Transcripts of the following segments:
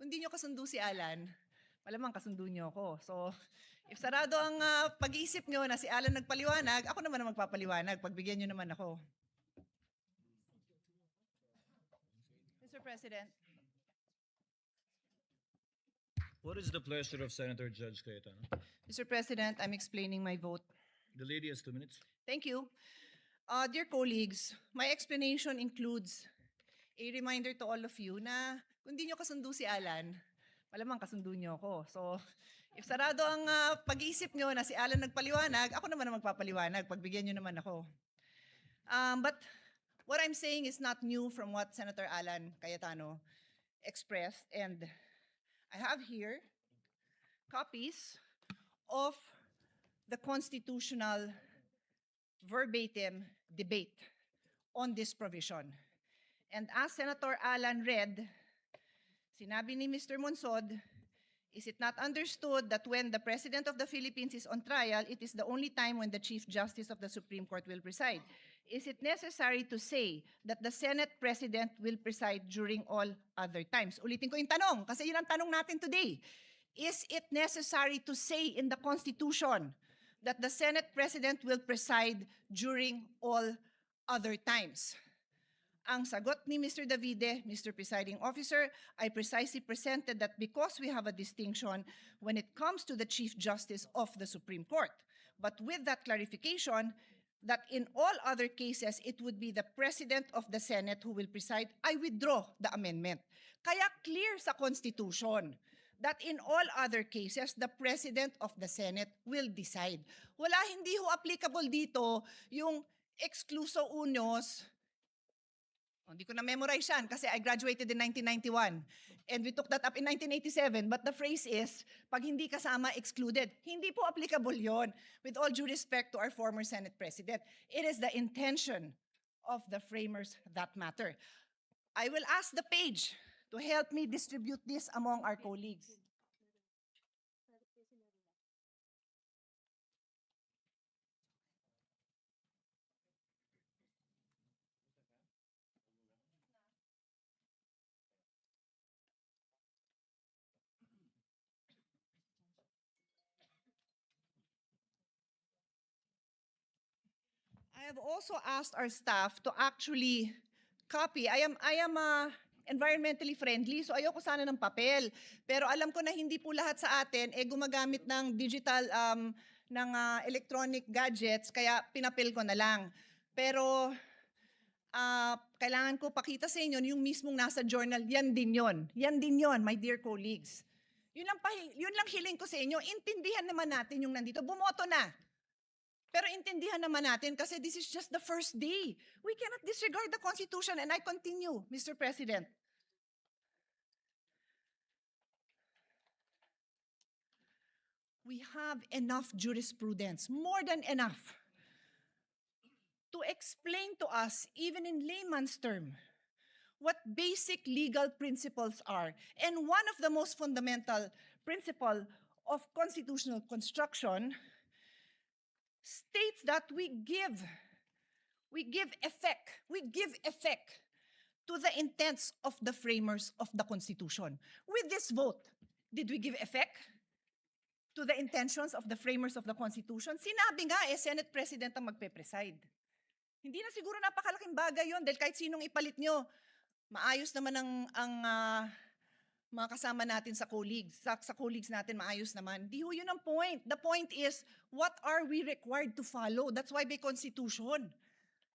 kung di nyo kasundo si Alan, malamang kasundo nyo ako. So, if sarado ang pag-iisip nyo na si Alan nagpaliwanag, ako naman ang magpapaliwanag. Pagbigyan nyo naman ako. Mr. President. What is the pleasure of Senator Judge Cayetano? Mr. President, I'm explaining my vote. The lady has 2 minutes. Thank you. Dear colleagues, my explanation includes a reminder to all of you na kung di nyo kasundo si Alan, malamang kasundo nyo ako. So, if sarado ang pag-iisip nyo na si Alan nagpaliwanag, ako naman ang magpapaliwanag. Pagbigyan nyo naman ako. But what I'm saying is not new from what Senator Alan Cayetano expressed. And I have here copies of the constitutional verbatim debate on this provision. And as Senator Alan read, sinabi ni Mr. Monsod, is it not understood that when the President of the Philippines is on trial, it is the only time when the Chief Justice of the Supreme Court will preside? Is it necessary to say that the Senate President will preside during all other times? Ulitin ko yung tanong, kasi yun ang tanong natin today. Is it necessary to say in the Constitution that the Senate President will preside during all other times? Ang sagot ni Mr. Davide, Mr. Presiding Officer, I precisely presented that because we have a distinction when it comes to the Chief Justice of the Supreme Court. But with that clarification, that in all other cases, it would be the President of the Senate who will preside, I withdraw the amendment. Kaya clear sa Constitution that in all other cases, the President of the Senate will decide. Wala, hindi ho applicable dito yung excluso unios. Hindi ko na-memorize yan kasi I graduated in 1991 and we took that up in 1987, but the phrase is, pag hindi kasama, excluded. Hindi po applicable yon. With all due respect to our former Senate President, it is the intention of the framers that matter. I will ask the page to help me distribute this among our colleagues. I have also asked our staff to actually copy. I am environmentally friendly, so ayoko sana ng papel. Pero alam ko na hindi po lahat sa atin gumagamit ng digital, ng electronic gadgets, kaya pinapil ko na lang. Pero kailangan ko pakita sa inyo yung mismong nasa journal, yan din yon. Yan din yon, my dear colleagues. Yun lang hiling ko sa inyo, intindihan naman natin yung nandito. Bumoto na. Pero intindihan naman natin kasi this is just the first day. We cannot disregard the Constitution, and I continue, Mr. President. We have enough jurisprudence, more than enough, to explain to us, even in layman's term, what basic legal principles are. And one of the most fundamental principles of constitutional construction states that we give effect to the intents of the framers of the Constitution. With this vote, did we give effect to the intentions of the framers of the Constitution? Sinabi nga Senate President ang magpe-preside. Hindi na siguro napakalaking bagay yon dahil kahit sinong ipalit nyo, maayos naman ang mga kasama natin sa colleagues. Sa colleagues natin, maayos naman. Di ho yun ang point. The point is, what are we required to follow? That's why may Constitution.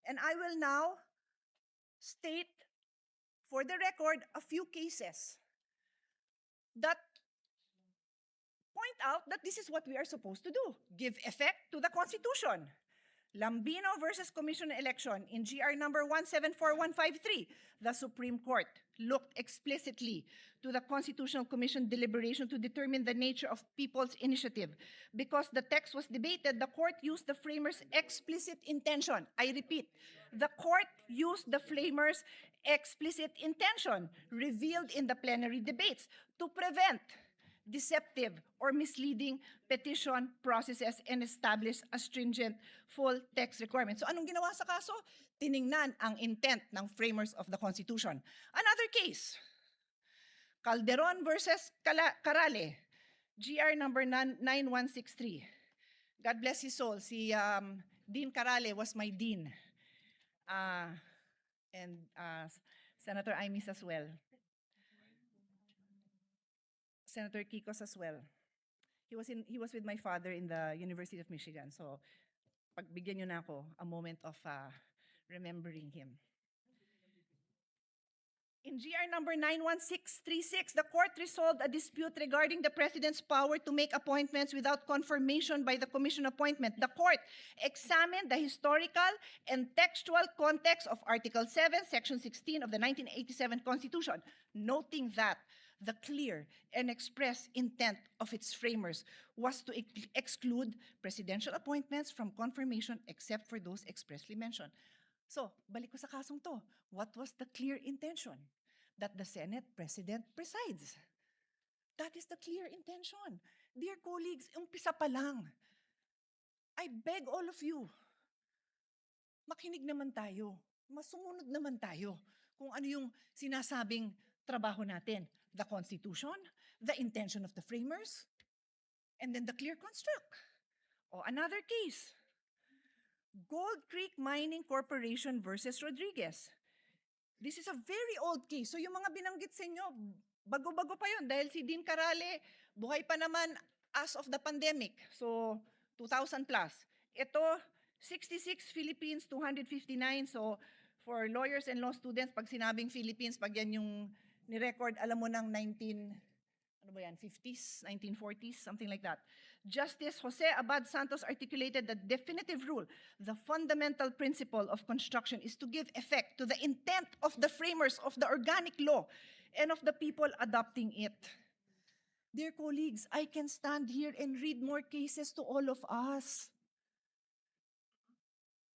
And I will now state, for the record, a few cases that point out that this is what we are supposed to do. Give effect to the Constitution. Lambino versus Commission Election in GR number 174153, the Supreme Court looked explicitly to the Constitutional Commission deliberation to determine the nature of people's initiative. Because the text was debated, the court used the framers' explicit intention. I repeat, the court used the framers' explicit intention revealed in the plenary debates to prevent deceptive or misleading petition processes and establish a stringent full text requirement. So anong ginawa sa kaso? Tiningnan ang intent ng framers of the Constitution. Another case, Calderon versus Carale, GR number 9163. God bless his soul. Si Dean Carale was my dean. And Senator Imis as well. Senator Kikos as well. He was with my father in the University of Michigan. So pagbigyan niyo na ako a moment of remembering him. In GR number 91636, the court resolved a dispute regarding the president's power to make appointments without confirmation by the commission appointment. The court examined the historical and textual context of Article 7, Section 16 of the 1987 Constitution, noting that the clear and express intent of its framers was to exclude presidential appointments from confirmation except for those expressly mentioned. So, balik ko sa kasong to. What was the clear intention? That the Senate President presides. That is the clear intention. Dear colleagues, umpisa pa lang. I beg all of you, makinig naman tayo. Masumunod naman tayo kung ano yung sinasabing trabaho natin. The Constitution, the intention of the framers, and then the clear construct. O another case, Gold Creek Mining Corporation versus Rodriguez. This is a very old case. So yung mga binanggit sa inyo, bago-bago pa yun dahil si Dean Carale, buhay pa naman as of the pandemic. So 2,000 plus. Ito, 66 Philippines, 259. So for lawyers and law students, pag sinabing Philippines, pag yan yung ni-record, alam mo ng 50s, 1940s, something like that. Justice Jose Abad Santos articulated the definitive rule. The fundamental principle of construction is to give effect to the intent of the framers of the organic law and of the people adopting it. Dear colleagues, I can stand here and read more cases to all of us.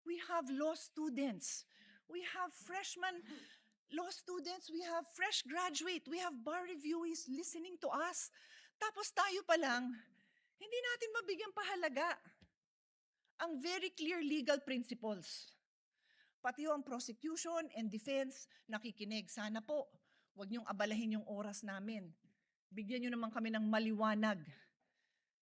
We have law students. We have freshman law students. We have fresh graduate. We have bar reviewees listening to us. Tapos tayo pa lang, hindi natin mabigyan pahalaga ang very clear legal principles. Pati ang prosecution and defense nakikinig. Sana po, huwag niyong abalahin yung oras namin. Bigyan niyo naman kami ng maliwanag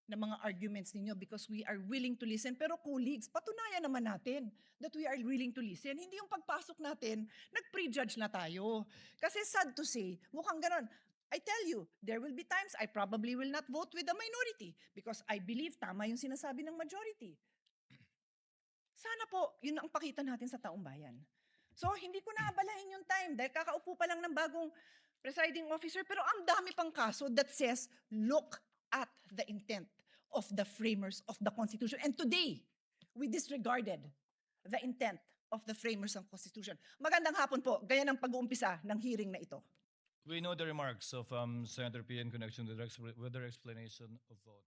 na mga arguments ninyo because we are willing to listen. Pero colleagues, patunayan naman natin that we are willing to listen. Hindi yung pagpasok natin, nag-prejudge na tayo. Kasi sad to say, mukhang ganon. I tell you, there will be times I probably will not vote with the minority because I believe tama yung sinasabi ng majority. Sana po, yun ang pakita natin sa taong bayan. So, hindi ko na abalahin yung time dahil kakaupo pa lang ng bagong presiding officer, pero ang dami pang kaso that says, look at the intent of the framers of the Constitution. And today, we disregarded the intent of the framers of the Constitution. Magandang hapon po, gaya ng pag-uumpisa ng hearing na ito. We know the remarks of Senator P in connection with their explanation of vote.